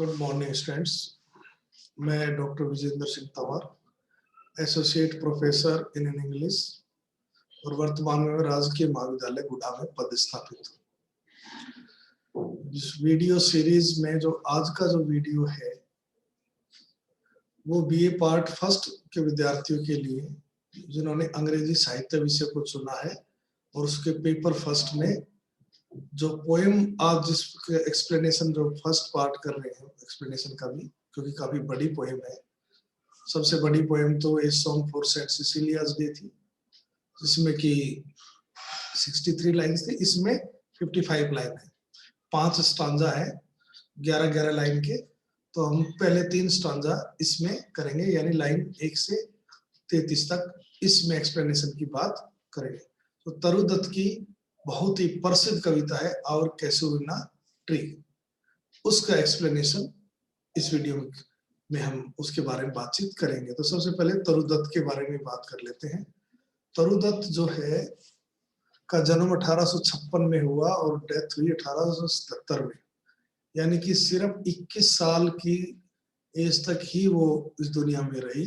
Good morning students. मैं doctor Vijendra Singh Tanwar, associate professor in English और वर्तमान में राजकीय महाविद्यालय गुड़ा में पदस्थापित हूँ। इस वीडियो सीरीज में जो आज का जो वीडियो है वो बीए पार्ट फर्स्ट के विद्यार्थियों के लिए जिन्होंने अंग्रेजी साहित्य विषय को चुना है और उसके पेपर फर्स्ट में जो पोएम आज जिसके एक्सप्लेनेशन जो फर्स्ट पार्ट कर रहे हैं एक्सप्लेनेशन का भी, क्योंकि काफी बड़ी पोएम है। सबसे बड़ी पोएम तो a song for saint Cecilia's day थी, जिसमें कि 63 लाइन्स थी। इसमें 55 लाइन है, 5 स्टांजा है 11-11 लाइन के। तो हम पहले 3 स्टांजा इसमें करेंगे, यानी लाइन 1 से 33 तक इसमें एक्सप्लेनेशन की बात करेंगे। तो तरुदत्त की बहुत ही प्रसिद्ध कविता है और कैसुरिना ट्री, उसका एक्सप्लेनेशन इस वीडियो में हम उसके बारे में बातचीत करेंगे। तो सबसे पहले तरुदत्त के बारे में बात कर लेते हैं। तरुदत्त जो है का जन्म 1856 में हुआ और डेथ हुई 1877 में, यानी कि सिर्फ 21 साल की एज तक ही वो इस दुनिया में रही।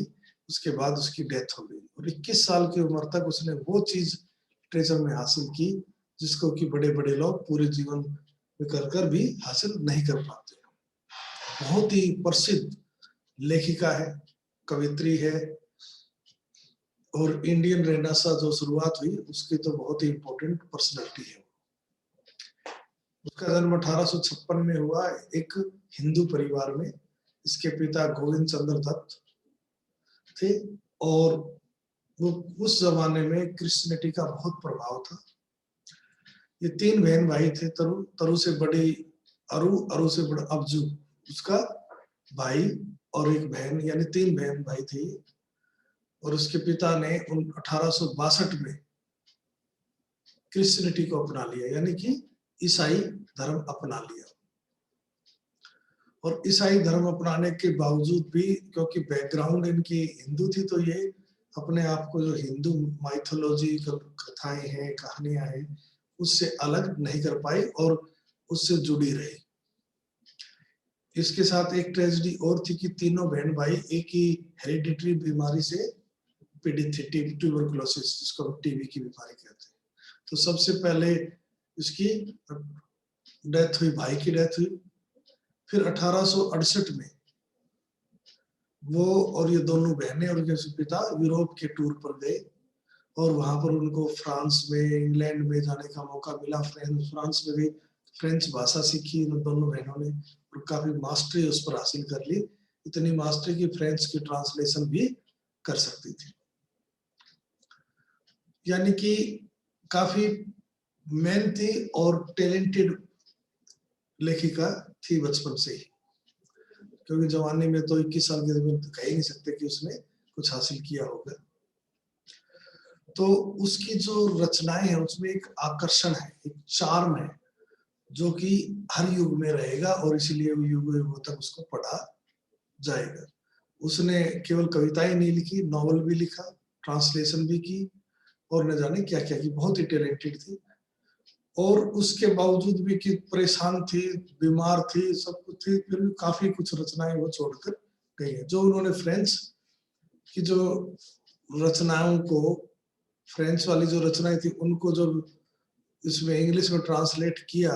उसके बाद उसकी डेथ हो गई और 21 साल की उम्र तक उसने वो चीज लिटरेचर में हासिल की जिसको कि बड़े बड़े लोग पूरे जीवन में कर भी हासिल नहीं कर पाते। बहुत ही प्रसिद्ध लेखिका है, कवित्री है और इंडियन रेनेसां जो शुरुआत हुई उसकी तो बहुत ही इंपॉर्टेंट पर्सनालिटी है। उसका जन्म 1856 में हुआ एक हिंदू परिवार में। इसके पिता गोविंद चंद्र दत्त थे और वो उस जमाने में क्रिश्चियनिटी का बहुत प्रभाव था। ये 3 बहन भाई थे। तरु से बड़ी अरु, अरु से बड़ा अबजू उसका भाई और एक बहन, यानी 3 बहन भाई थे। और उसके पिता ने 1862 में क्रिश्चियनिटी को अपना लिया, यानी कि ईसाई धर्म अपना लिया। और ईसाई धर्म अपनाने के बावजूद भी, क्योंकि बैकग्राउंड इनकी हिंदू थी, तो ये अपने आप को जो हिंदू माइथोलॉजी कथाएं हैं, कहानियां हैं, उससे अलग नहीं कर पाई और उससे जुड़ी रही। इसके साथ एक ट्रेजेडी और थी कि तीनों बहन भाई एक ही हेरिडिटरी बीमारी से पीड़ित थे, ट्यूबरकुलोसिस, जिसको हम टीबी की बीमारी कहते हैं। तो सबसे पहले इसकी डेथ हुई, भाई की डेथ हुई। फिर 1868 में वो और ये दोनों बहनें और उनके पिता यूरोप के टूर पर गए और वहां पर उनको फ्रांस में, इंग्लैंड में जाने का मौका मिला। फ्रांस में भी फ्रेंच भाषा सीखी इन दोनों बहनों ने और काफी मास्टरी उस पर हासिल कर ली। इतनी मास्टरी की फ्रेंच की ट्रांसलेशन भी कर सकती थी, यानी कि काफी मेहनती और टैलेंटेड लेखिका थी बचपन से ही। क्योंकि जवानी में तो 21 साल की उम्र कह ही नहीं सकते कि उसने कुछ हासिल किया होगा। तो उसकी जो रचनाएं हैं उसमें एक आकर्षण है, एक चार्म है जो कि हर युग में रहेगा और इसीलिए युग युगों तक उसको पढ़ा जाएगा। उसने केवल कविताएं नहीं लिखी, नॉवल भी लिखा, ट्रांसलेशन भी की और न जाने क्या क्या की। बहुत ही टैलेंटेड थी और उसके बावजूद भी कि परेशान थी, बीमार थी, सब कुछ थी, फिर भी काफी कुछ रचनाएं वो छोड़कर गई है। जो उन्होंने फ्रेंच की जो रचनाओं को, फ्रेंच वाली जो रचनाएं थी उनको जो इसमें इंग्लिश में ट्रांसलेट किया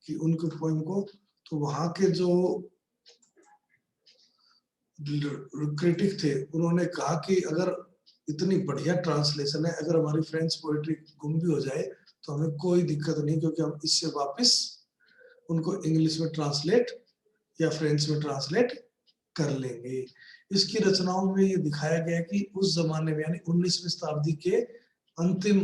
कि उनके पोएम को, तो वहां के जो क्रिटिक थे उन्होंने कहा कि अगर इतनी बढ़िया ट्रांसलेशन है, अगर हमारी फ्रेंच पोएट्री गुम भी हो जाए तो हमें कोई दिक्कत नहीं, क्योंकि हम इससे वापस उनको इंग्लिश में ट्रांसलेट या फ्रेंच में ट्रांसलेट कर लेंगे। इसकी रचनाओं में ये दिखाया गया कि उस जमाने में, यानी 19वीं शताब्दी के अंतिम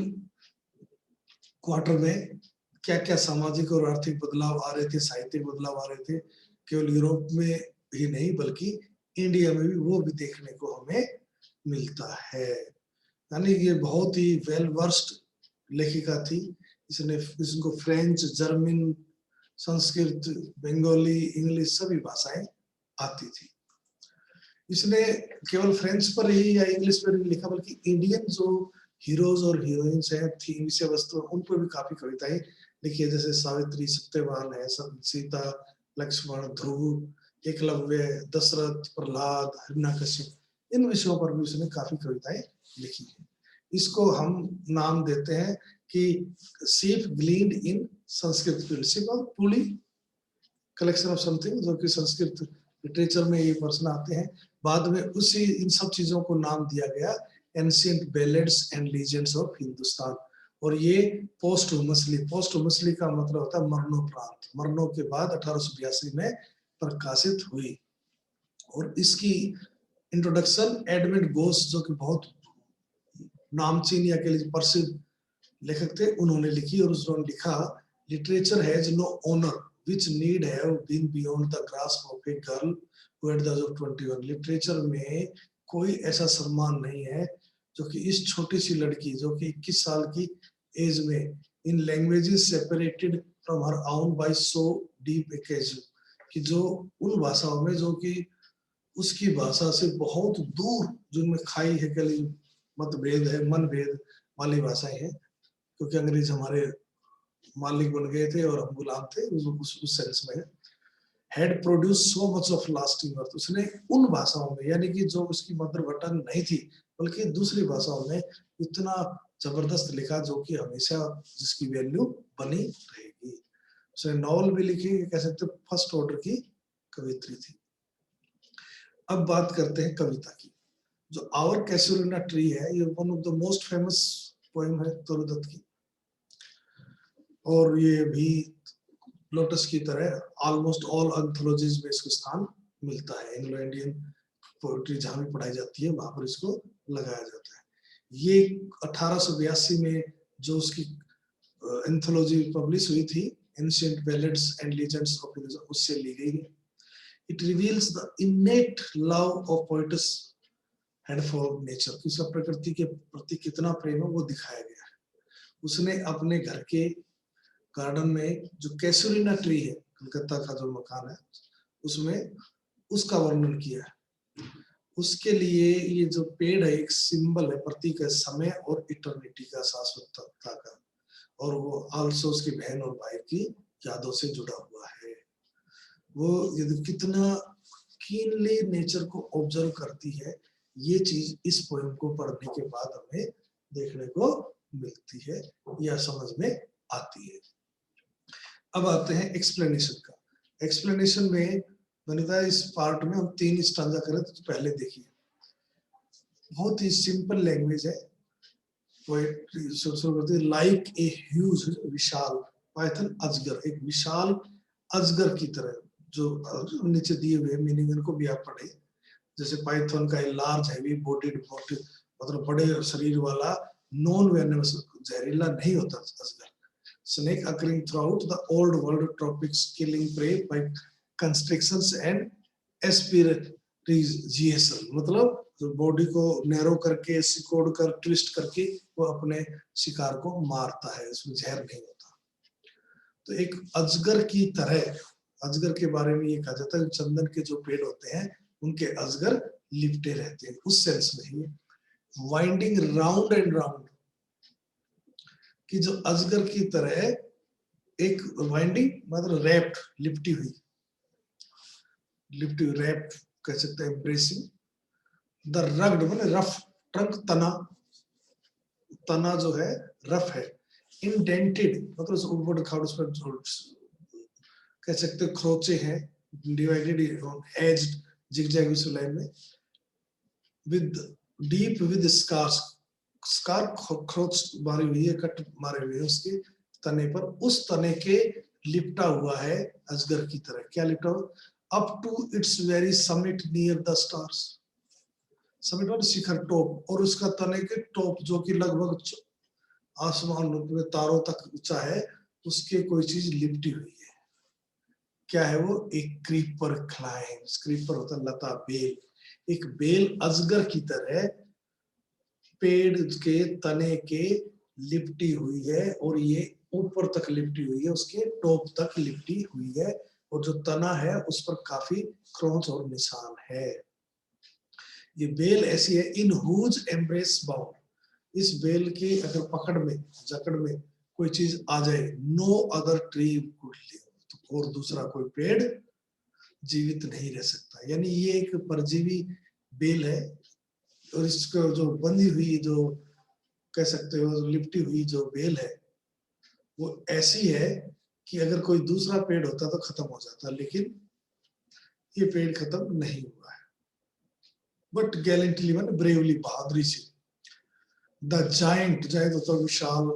क्वार्टर में क्या क्या सामाजिक और आर्थिक बदलाव आ रहे थे, साहित्यिक बदलाव आ रहे थे। केवल यूरोप में ही नहीं बल्कि इंडिया में भी वो भी देखने को हमें मिलता है। यानी ये बहुत ही वेल वर्स्ड लेखिका थी। इसको French, German, Sanskrit, Bengali, English सभी भाषाएं आती थी। इसने केवल फ्रेंच पर ही या इंग्लिश पर ही लिखा, बल्कि इंडियन जो हीरोज और हीरोइंस हैं, थीम विषय वस्तु, उन पर भी काफी कविताएं लिखी है। जैसे सावित्री, सत्यवान है, सीता, लक्ष्मण, ध्रुव, एकलव्य, दशरथ, प्रहलाद, हिरण्यकशिप, इन विषयों पर भी उसने काफी कविताएं लिखी है। इसको हम नाम देते हैं कि सीप ग्लीन्ड इन संस्कृत फील्ड। सीप और पुली, कलेक्शन ऑफ समथिंग, जो कि संस्कृत लिटरेचर में ये पर्सन आते हैं। बाद में उसी इन सब चीजों को नाम दिया गया ancient ballads and legends of Hindustan. और ये पोस्टहुमसली का मतलब होता है मरणोपरांत, मरणों के बाद 1882 में प्रकाशित हुई। और इसकी इंट्रोडक्शन एडमंड गोस, जो कि बहुत नामचीन या के लिए प्रसिद्ध लेखक थे, उन्होंने लिखी। और उन्होंने लिखा, literature has no owner which need have been beyond the grasp of a girl who at the age of 21। Literature में कोई ऐसा सम्मान नहीं है जो कि इस छोटी सी लड़की जो कि 21 साल की एज में in languages separated from her own by so deep a casual, कि जो उन भाषाओं में जो कि उसकी भाषा से बहुत दूर, जिनमें खाई है कली मतभेद है, मनभेद वाली भाषाएं हैं, क्योंकि अंग्रेज हमारे मालिक बन गए थे और हम गुलाम थे उस सेंस में। Had produce so much of lasting worth, उसने उन भाषाओं में, यानी कि जो उसकी मदर बटन नहीं थी बल्कि दूसरी भाषाओं में, इतना जबरदस्त लिखा जो कि हमेशा जिसकी वैल्यू बनी रहेगी। उसने नॉवल भी लिखी, कह सकते फर्स्ट ऑर्डर की कवित्री थी। अब बात करते हैं कविता की। जो आवर कैसुलिना ट्री है, ये one of the most famous poem है तरुदत्त की, और ये भी लोटस की तरह ऑलमोस्ट ऑल एंथोलॉजीज में इसको स्थान मिलता है। एंग्लो इंडियन पोएट्री जहां भी पढ़ाई जाती है वहां पर इसको लगाया जाता है। ये 1882 में जो उसकी एंथोलॉजी पब्लिश हुई थी, ancient ballads and legends of Hindustan, उससे ली गई है। It reveals the इनेट love of poets and for nature, कि सब प्रकृति के प्रति कितना प्रेम है वो दिखाया गया है। उसने अपने घर के गार्डन में जो कैसुलिना ट्री है, कलकत्ता का जो मकान है, उसमें उसका वर्णन किया है। उसके लिए ये जो पेड़ है एक सिंबल है, प्रतीक है समय और इटर्निटी का, शाश्वतता का, और वो आल्सो उसकी बहन और भाई की यादों से जुड़ा हुआ है। वो यदि कितना कीनली नेचर को ऑब्जर्व करती है, ये चीज इस पोएम को पढ़ने के बाद हमें देखने को मिलती है या समझ में आती है। अब आते हैं एक्सप्लेनेशन का। एक्सप्लेनेशन में वनिता इस पार्ट में हम 3 स्टांजा करें तो पहले देखिए, बहुत ही सिंपल लैंग्वेज है। पोएट्री शुरू करते हैं, like a huge, Vishal, Python अजगर, एक विशाल अजगर की तरह, जो नीचे दिए हुए मीनिंग इनको भी आप पढ़े। जैसे पाइथन का लार्ज हैवी बॉडीड, मतलब बड़े शरीर वाला, नॉन वेनमस, जहरीला नहीं होता अजगर। Snake occurring throughout the old world tropics, killing prey by constrictions and asphyxiation, मतलब जो बॉडी को नैरो करके, सिकोड़ कर, ट्विस्ट करके वो अपने शिकार को मारता है, उसमें जहर नहीं होता। तो एक अजगर की तरह, अजगर के बारे में ये कहा जाता है, चंदन के जो पेड़ होते हैं उनके अजगर लिपटे रहते हैं, उस सेंस में ही। वाइंडिंग राउंड एंड राउंड, कि जो अजगर की तरह एक वाइंडिंग मतलब रैप्ड, लिपटी हुई, रैप कह सकते हैं, एम्ब्रेसिंग। द रग्ड मतलब रफ, ट्रंक तना, तना जो है रफ है। इंडेंटेड मतलब ऊपर खाड़, उस पर कह सकते हैं खरोचे हैं, डिवाइडेड एज्ड, जिगजैग उस लाइन में, with deep with scars, scar खरोच मारी हुई है, कट मारे हुए हैं उसके तने पर, उस तने के लिपटा हुआ है अजगर की तरह। क्या लिपटा हुआ? Up to its very summit near the stars, summit और शिखर, टॉप, और उसका तने के टॉप जो कि लगभग आसमान में तारों तक ऊंचा है, उसके कोई चीज लिपटी हुई है। क्या है वो? एक क्रीपर क्लाइम्स, क्रीपर होता है लता, बेल, एक बेल अजगर की तरह पेड़ के तने के लिपटी हुई है, और ये ऊपर तक लिपटी हुई है, उसके टॉप तक लिपटी हुई है, और जो तना है उस पर काफी क्रोच और निशान है। ये बेल ऐसी है, इन हुज एम्ब्रेस बाउंड, इस बेल की अगर पकड़ में, जकड़ में कोई चीज आ जाए, no other tree could live, और दूसरा कोई पेड़ जीवित नहीं रह सकता। यानी ये एक परजीवी बेल है और इसको जो बंधी हुई, जो कह सकते हो लिपटी हुई जो बेल है, वो ऐसी है कि अगर कोई दूसरा पेड़ होता तो खत्म हो जाता, लेकिन ये पेड़ खत्म नहीं हुआ है। बट गैलेंटली माने ब्रेवली, बहादुरी से, द जायंट, जायंट होता है विशाल,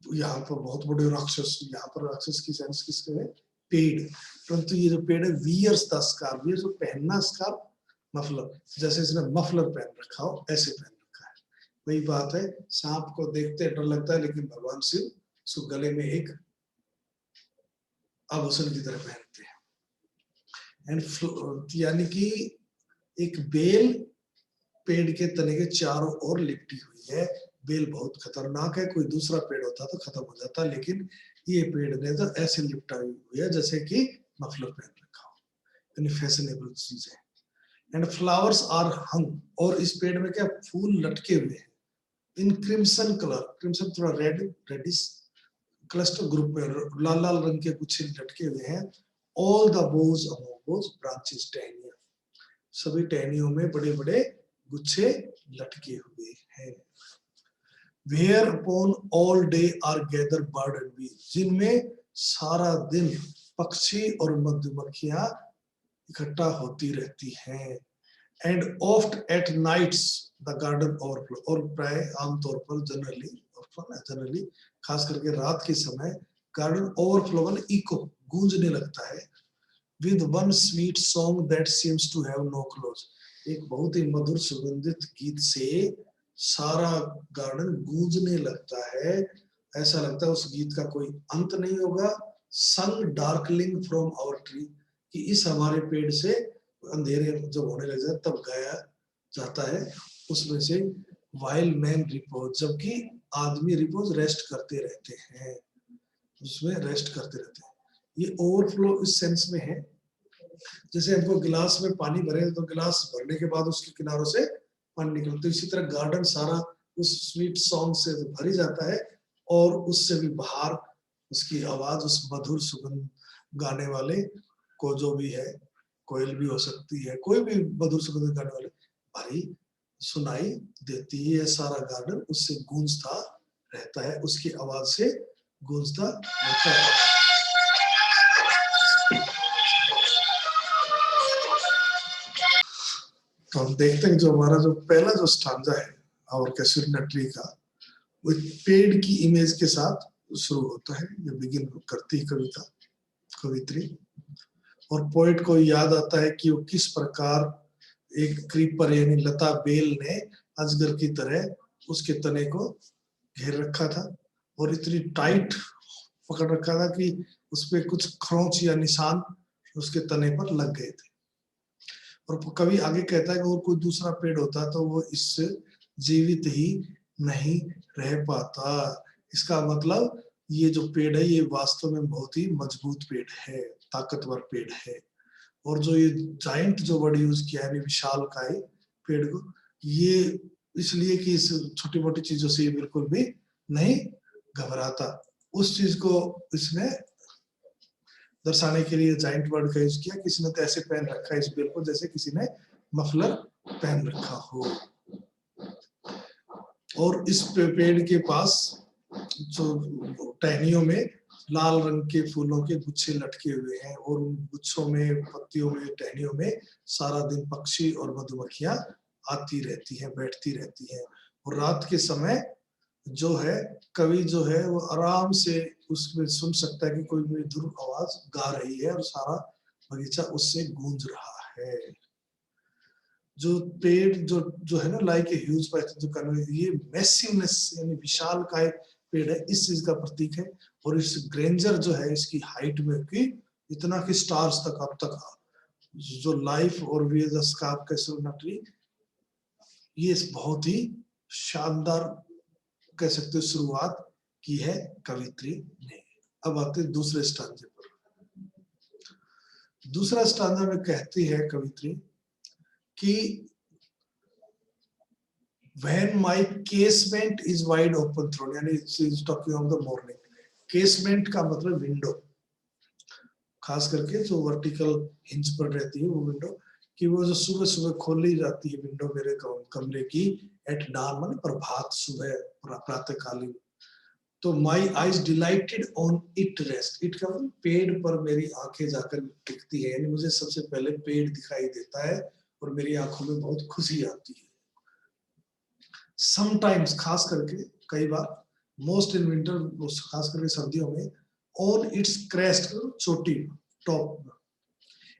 यहाँ पर बहुत बड़े राक्षस, यहाँ पर राक्षस की सेंस किसके है, पेड़। परंतु ये जो पेड़ है वियर्स द स्कार्फ, ये जो पहनना स्कार्फ, मफलर, जैसे इसने मफलर पहन रखा हो ऐसे पहन रखा है। वही बात है, सांप को देखते डर लगता है, लेकिन भगवान शिव उसको गले में एक आभूषण की तरह पहनते हैं। एंड यानी कि एक बेल पेड़ के तने के चारों ओर लिपटी हुई है। बेल बहुत खतरनाक है, कोई दूसरा पेड़ होता तो खत्म हो जाता, लेकिन ये पेड़ ने तो ऐसे लिपटा हुई है जैसे कि मफलर पहन रखा हो, यानी फैशनेबल चीज है। एंड फ्लावर्स आर हंग, और इस पेड़ में क्या फूल लटके हुए हैं, इन क्रिम्सन कलर, क्रिम्सन थोड़ा रेड, रेडिश, क्लस्टर ग्रुप में लाल लाल रंग के गुच्छे लटके हुए हैं। All the Bhoj among Bhoj branches, टहनियां, सभी टहनियों में बड़े बड़े गुच्छे लटके हुए हैं। Where upon all day are gathered bird and bee, जिनमें सारा दिन पक्षी और मधुमक्खियां इकट्ठा होती रहती हैं। And oft at nights the garden overflow, और प्राय आमतौर पर जनरली खास करके रात के समय गार्डन ओवरफ्लो में इको, गूंजने लगता है। With one sweet song that seems to have no close, एक बहुत ही मधुर सुगंधित गीत से सारा गार्डन गूंजने लगता है, ऐसा लगता है उस गीत का कोई अंत नहीं होगा। Sung darkling from our tree, कि इस हमारे पेड़ से अंधेरे जब होने लग जाए तब गाया जाता है उसमें से। While men repose, जबकि आदमी रिपोज रेस्ट करते रहते हैं, उसमें रेस्ट करते रहते हैं। ये ओवरफ्लो इस सेंस में है, जैसे हमको गिलास में पानी भरे तो गिलास भरने के बाद उसके किनारों से पानी निकलता है, तो इसी तरह गार्डन सारा उस स्वीट सॉन्ग से भरी जाता है, और उससे भी बाहर उसकी आवाज, उस मधुर सुगंध गाने वाले को, जो भी है, कोयल भी हो सकती है, कोई भी मधुर सुगंध गाने वाले, भारी सुनाई देती है। सारा गार्डन उससे गूंजता रहता है, उसकी आवाज से गूंजता रहता है। तो हम देखते हैं जो हमारा जो पहला जो स्टांजा है और कैसुरिना ट्री का, वो पेड़ की इमेज के साथ शुरू होता है, ये बिगिन करती है कविता, कवित्री, और पोएट को याद आता है कि वो किस प्रकार एक क्रीपर यानी लता बेल ने अजगर की तरह उसके तने को घेर रखा था, और इतनी टाइट पकड़ रखा था कि उसपे कुछ खरोंच या निशान उसके तने पर लग गए थे। और कवि आगे कहता है कि और कोई दूसरा पेड़ होता तो वो इससे जीवित ही नहीं रह पाता। इसका मतलब ये जो पेड़ है ये वास्तव में बहुत ही मजबूत पेड़ है, ताकतवर पेड़ है। और जो ये जाइंट जो वर्ड यूज किया है विशालकाय पेड़ को, ये इसलिए कि इस छोटी मोटी चीजों से ये बिल्कुल भी नहीं घबराता। उस चीज को इसने दर्शाने के लिए जाइंट वर्ड का यूज किया, किसी ने तो ऐसे पहन रखा है इस बेल को जैसे किसी ने मफलर पहन रखा हो। और इस पेड़ के पास जो टहनियों में लाल रंग के फूलों के गुच्छे लटके हुए हैं, और उन गुच्छों में, पत्तियों में, टहनियों में सारा दिन पक्षी और मधुमक्खियां आती रहती हैं, बैठती रहती हैं। और रात के समय जो है कवि जो है वो आराम से उसमें सुन सकता है कि कोई मधुर आवाज गा रही है, और सारा बगीचा उससे गूंज रहा है। जो पेड़ जो जो है ना, लाइक ए ह्यूज पैथन, जो कन्वे, ये मैसिवनेस यानी विशालकाय पेड़ है, इस चीज का प्रतीक है। और इस ग्रेंजर जो है इसकी हाइट में कि इतना कि स्टार्स तक अब तक जो लाइफ और वे द स्कार्फ कैसुरिना ट्री, ये बहुत ही शानदार कह सकते हो शुरुआत की है कवित्री ने। अब आते दूसरे स्टांजे पर। दूसरा स्टांजा में कहती है कवित्री कि when my casement is wide open thrown, यानी she is talking of the morning। casement का मतलब विंडो, खास करके जो वर्टिकल हिंज पर रहती है वो विंडो, कि वो जो सुबह सुबह खोली जाती है विंडो मेरे कमरे की एट डार्क, माने प्रभात सुबह प्रातःकालीन, तो my eyes dilated on it rest, it का मतलब पेड़ पर मेरी आंखें जाकर टिकती है, यानी मुझे सबसे पहले पेड़ दिखाई देता है और मेरी आंखों में बहुत खुशी आती है। समटाइम्स, खास करके कई बार, मोस्ट इन विंटर, खास करके सर्दियों में, ऑन इट्स क्रेस्ट, चोटी टॉप,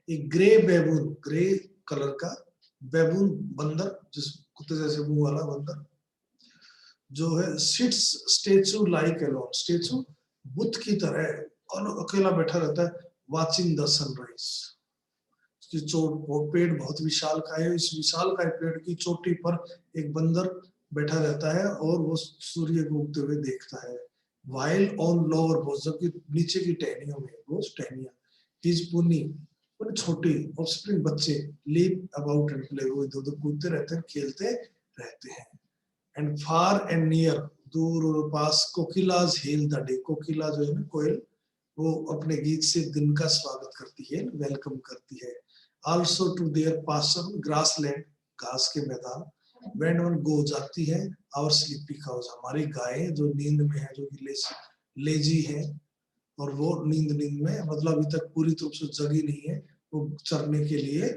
एक ग्रे बैबून, ग्रे कलर का बैबून बंदर, जिस कुत्ते जैसे मुंह वाला बंदर जो है, sits statue like alone, statue Buddha की तरह और अकेला बैठा रहता है, वाचिंग द सनराइज। पेड़ बहुत विशाल का है, इस विशाल का पेड़ की चोटी पर एक बंदर बैठा रहता है और वो सूर्य को उगते हुए देखता है। वाइल ऑन लोअर बोस, जबकि नीचे की टहनियों में, वो टहनियां, हिज पुनी, छोटी ऑफस्प्रिंग बच्चे, लीप अबाउट एंड प्ले, वो इधर-उधर कूदते रहते हैं, खेलते रहते हैं। एंड फार एंड नियर, दूर और पास, कोकिलाज हेल द डे, कोकिला जो है ना, कोयल, वो अपने गीत से दिन का स्वागत करती है, वेलकम करती है। Also to their pasture, grassland, घास के मैदान, व्हेन वन गो, जाती है, आवर स्लीपी काउज, हमारी गायें जो नींद में है, जो कि लेजी है, और वो नींद में, मतलब अभी तक पूरी तरह से जगी नहीं है, वो चरने के लिए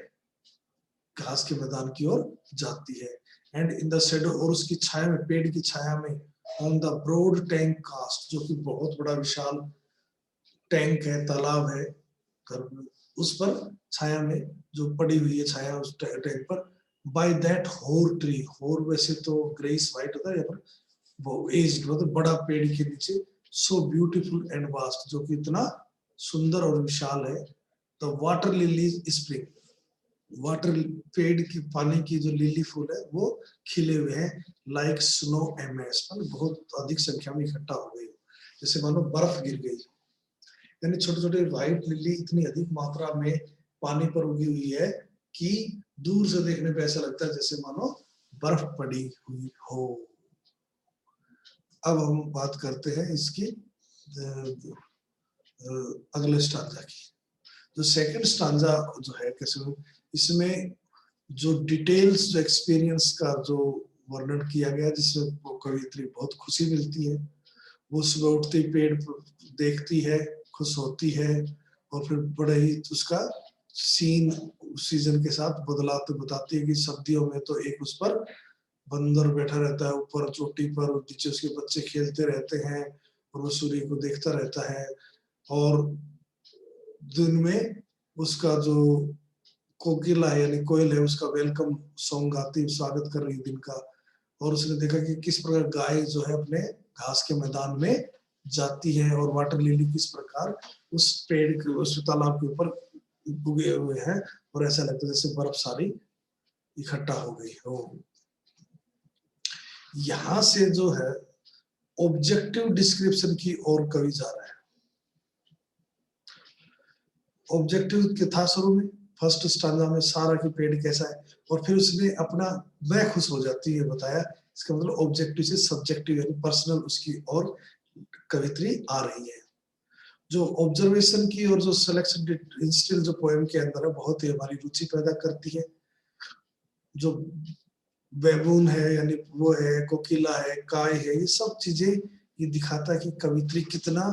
घास के मैदान की ओर जाती है। एंड इन द शेडो, और उसकी छाया में, पेड़ की छाया में, on the broad tank cast, जो कि बहुत बड़ा विशाल टैंक है, तालाब है, उस पर छाया में जो पड़ी हुई है छाया उस टैंक पर, बाय दैट होर ट्री, होर वैसे तो ग्रेस व्हाइट होता है, यहाँ पर वो एज्ड, मतलब बड़ा पेड़ के नीचे, सो ब्यूटीफुल एंड वास्ट, जो कि इतना सुंदर और विशाल है। The water lily spring, water, पेड़ की पानी की जो लिली फूल है वो खिले हुए हैं, लाइक स्नो एमएस, बहुत अधिक संख्या में इकट्ठा हो गई, जैसे मानो बर्फ गिर गई, यानी छोटे छोटे व्हाइट लिली इतनी अधिक मात्रा में पानी पर उगी हुई है कि दूर से देखने पे ऐसा लगता है जैसे मानो बर्फ पड़ी हुई हो। अब हम बात करते हैं इसकी अगले स्टांजा की। जो सेकंड स्टांजा जो है कैसे, इसमें जो डिटेल्स, जो एक्सपीरियंस का जो वर्णन किया गया, जिससे वो कवियत्री बहुत खुशी मिलती है, वो सुबह उठती पेड़ देखती है, खुश होती है, और फिर बड़े ही उसका सीन सीजन के साथ बदलाव बताती है कि सर्दियों में तो एक उस पर बंदर बैठा रहता है ऊपर चोटी पर, और नीचे उसके बच्चे खेलते रहते हैं और वो सूर्य को देखता रहता है, और दिन में उसका जो कोकिला है यानी कोयल है, उसका वेलकम सॉन्ग गाती है, स्वागत कर रही है दिन का, और उसने देखा कि किस प्रकार गाय जो है अपने घास के मैदान में जाती है, और वाटर लिली किस प्रकार उस पेड़ के, उस तालाब के ऊपर उगे हुए हैं, और ऐसा लगता है जैसे बर्फ सारी इकट्ठा हो गई हो। यहां से जो है ऑब्जेक्टिव डिस्क्रिप्शन की ओर कवि जा रहा है। ऑब्जेक्टिव के था शुरू में, फर्स्ट स्टांजा में सारा की पेड़ कैसा है, और फिर उसने अपना मैं खुश हो जाती है बताया, इसका मतलब ऑब्जेक्टिव से सब्जेक्टिव यानी पर्सनल उसकी और कवित्री आ रही है। जो ऑब्जर्वेशन की और जो सिलेक्शन इंस्टिल जो पोएम के अंदर है, बहुत ही हमारी रुचि पैदा करती है। जो बैबून है यानी वो है, कोकिला है, काय है, ये सब चीजें ये दिखाता है कि कवित्री कितना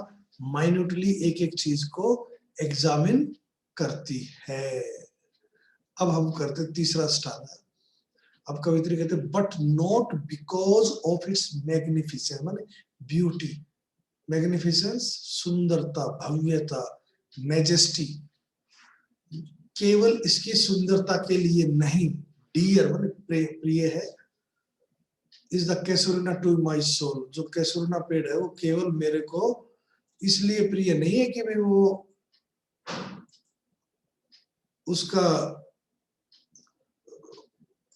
माइन्यूटली एक एक चीज को एग्जामिन करती है। अब हम करते तीसरा स्टांजा। अब कवित्री कहते हैं but not because of its magnificence, माने ब्यूटी, मैग्निफिसेंस सुंदरता, भव्यता, मैजेस्टी, केवल इसकी सुंदरता के लिए नहीं, डियर माने प्रिय है, is the casuarina to my soul, जो कैसुरिना पेड़ है वो केवल मेरे को इसलिए प्रिय नहीं है कि भाई वो उसका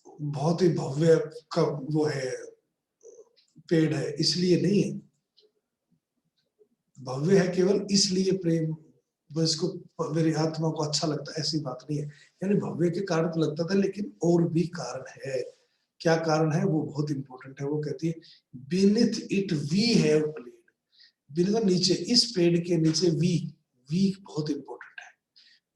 बहुत ही भव्य का वो है पेड़ है, इसलिए नहीं है, भव्य है केवल इसलिए प्रेम, वो इसको मेरी आत्मा को अच्छा लगता है, ऐसी बात नहीं है, यानी भव्य के कारण तो लगता था, लेकिन और भी कारण है। क्या कारण है वो बहुत इंपॉर्टेंट है। वो कहती है beneath it we have played, beneath नीचे, इस पेड़ के नीचे वी बहुत इंपॉर्टेंट है,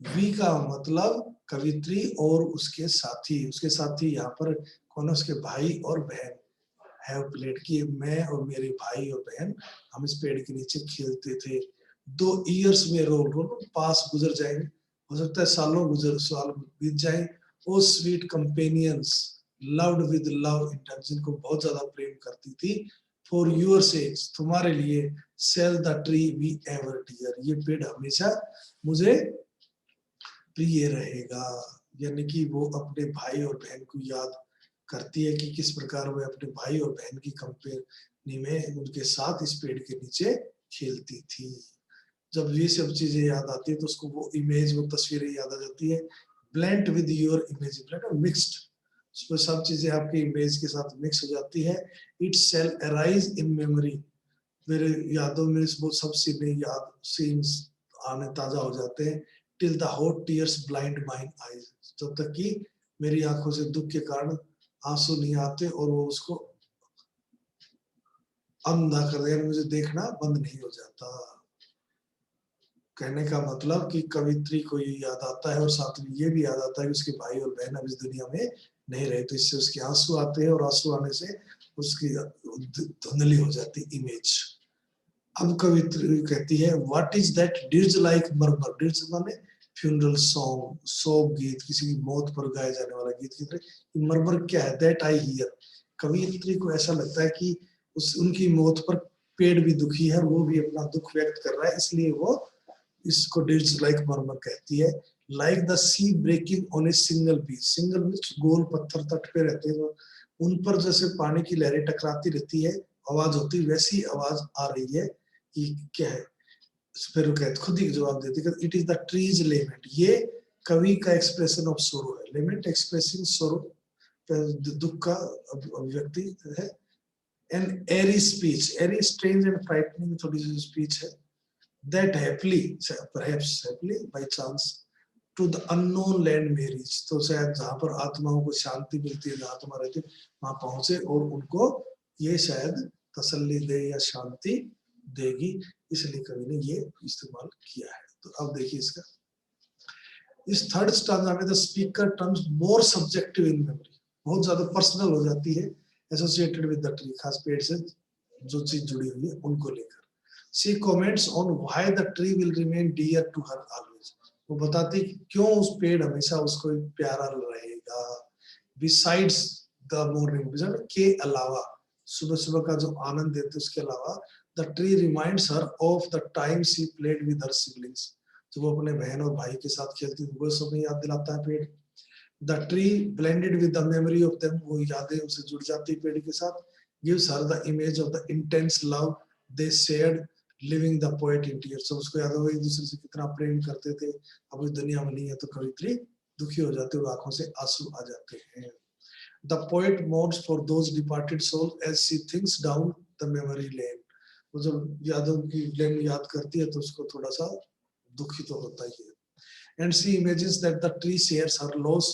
वी का मतलब कवित्री और उसके साथी यहाँ पर कौन है, उसके भाई और बहन। हैव प्लेड की मैं और मेरे भाई और बहन हम इस पेड़ के नीचे खेलते थे। 2 years में रोल पास गुजर जाएंगे, हो सकता है साल बीत जाए। O sweet companions loved with love intense, जिनको बहुत ज्यादा प्रेम करती थी। फॉर योर सेक्स, तुम्हारे लिए। Sell the tree we ever dear, ये पेड़ हमेशा मुझे प्रिय रहेगा। यानी कि वो अपने भाई और बहन को याद करती है कि किस प्रकार वो अपने भाई और बहन की कंपनी में उनके साथ इस पेड़ के नीचे खेलती थी। जब ये सब चीजें याद आती है तो उसको वो इमेज, वो तस्वीरें याद आ जाती है। Blend with your image, blend और मिक्स्ड, उसमें सब चीजें आपके इमेज के साथ मिक्स हो जाती है। It shall arise in memory, मेरे यादों में वो सब सीने याद सीन्स आने ताजा हो जाते हैं। Till the hot tears blind mine eyes, जब तक कि मेरी आंखों से दुख के कारण आंसू नहीं आते और वो उसको अंधा कर दे, मुझे देखना बंद नहीं हो जाता। कहने का मतलब कि कवित्री को ये याद आता है और साथ में ये भी याद आता है कि उसके भाई और बहन अब इस दुनिया में नहीं रहे, तो इससे उसके आंसू आते हैं और आंसू आने से उसकी धुंधली हो जाती इमेज। अब कवित्री कहती है व्हाट इज दैट डिर्ज लाइक मरमर, डिर्ज माने फ्यूनरल सॉन्ग, शोक गीत, किसी की मौत पर गाया जाने वाला गीत की तरह। मरमर क्या है, दैट आई हियर, कवित्री को ऐसा लगता है कि उनकी मौत पर पेड़ भी दुखी है, वो भी अपना दुख व्यक्त कर रहा है, इसलिए वो इसको डिर्ज लाइक मरमर कहती है। Like the sea breaking on a shingle beach, shingle beach गोल पत्थर तट पे रहते हैं, उन पर जैसे पानी की लहरें टकराती रहती है, आवाज होती, वैसी आवाज आ रही है। कि क्या है, फिर वो कहते, खुद ही जवाब देती है, it is the tree's lament, ये कवि का एक्सप्रेशन ऑफ सोरो है। लेमेंट एक्सप्रेसिंग सोरो, दुख का अभिव्यक्ति है। An eerie speech, eerie strange and frightening थोड़ी सी स्पीच है। That happily, perhaps happily by chance, to the unknown land में रीच, तो शायद जहां पर आत्माओं को शांति मिलती है, जहां आत्मा रहती है वहां पहुंचे और उनको ये शायद तसल्ली दे या शांति देगी, इसलिए कवि ने ये इस्तेमाल किया है। तो अब देखिए इसका, इस थर्ड स्टांजा में the speaker turns more subjective in memory, बहुत ज्यादा पर्सनल हो जाती है, एसोसिएटेड विद द ट्री, खास पेड़ से जो चीज जुड़ी हुई है उनको लेकर। She comments on why the tree will remain dear to her always, वो बताती कि क्यों उस पेड़ हमेशा उसको प्यारा रहेगा। बिसाइड्स द मॉर्निंग, के अलावा, सुबह सुबह का जो आनंद देते उसके अलावा, the tree reminds her of the time she played with her siblings, जो वो अपने बहन और भाई के साथ खेलती थी वो सब याद दिलाता है पेड़। The tree blended with the memory of them, वो यादें उनसे जुड़ जाती है पेड़ के साथ। Gives her the image of the intense love they shared living the poet in tears, तो उसको याद होगा एक दूसरे से कितना प्रेम करते थे, अब इस दुनिया में नहीं है, तो कवित्री दुखी हो जाते हुए आंखों से आंसू आ जाते हैं। The poet mourns for those departed souls as she thinks down the memory lane, वो जब यादों की लेन याद करती है तो उसको थोड़ा सा दुखी तो होता ही है। And she imagines that the tree shares her loss,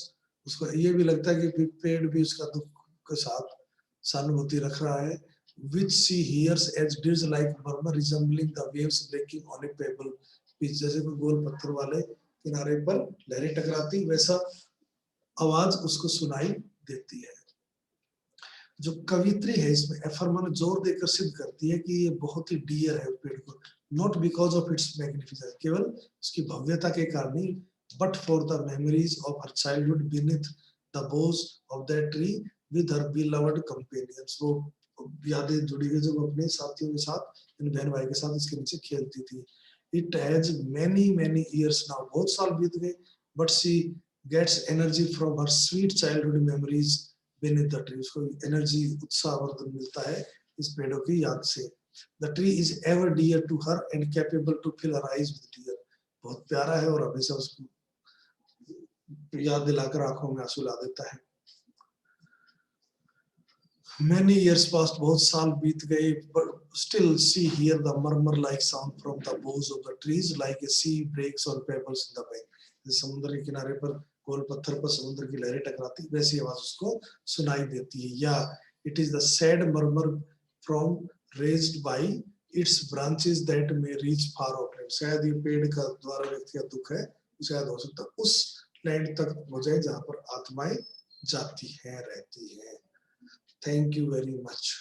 उसको ये भी लगता है कि पेड़ भी उसका दुख के साथ सहानुभूति रख रहा है। which she hears as dirge like murmur resembling the waves breaking on a pebble beach, जैसे कोई गोल पत्थर वाले किनारे पर लहरें टकराती वैसा आवाज उसको सुनाई देती है। जो कवित्री है इसमें एफर्मन जोर देकर सिद्ध करती है कि ये बहुत ही डियर है पेड़ को, not because of its magnificence, केवल उसकी भव्यता के कारण नहीं, but for the memories of her childhood beneath the Bhoj of that tree with her beloved companions, वो यादें जुड़ी हुई जब अपने साथियों के साथ, इन बहन भाई के साथ इसके नीचे खेलती थी। It has many many years now, बहुत साल बीत गए, but she gets energy from her sweet childhood memories beneath the tree, उसको एनर्जी उत्साहवर्धन मिलता है इस पेड़ों की याद से। The tree is ever dear to her and capable to fill her eyes with tears, बहुत प्यारा है और हमेशा उसको याद दिलाकर आंखों में आंसू ला देता है। Many years passed, बहुत साल बीत गए, but still she hear the murmur like sound from the boughs of the trees like a sea breaks on pebbles in the bank, समुद्र के किनारे पर गोल पत्थर पर समुद्र की लहरें टकराती वैसी आवाज उसको सुनाई देती है। या it is the sad murmur from raised bye it's branches that may reach far out, शायद ये पेड़ का द्वारा व्यक्त किया दुख है शायद हो सकता है उस लैंड तक हो जाए जहां पर आत्माएं जाती हैं, रहती हैं। Thank you very much.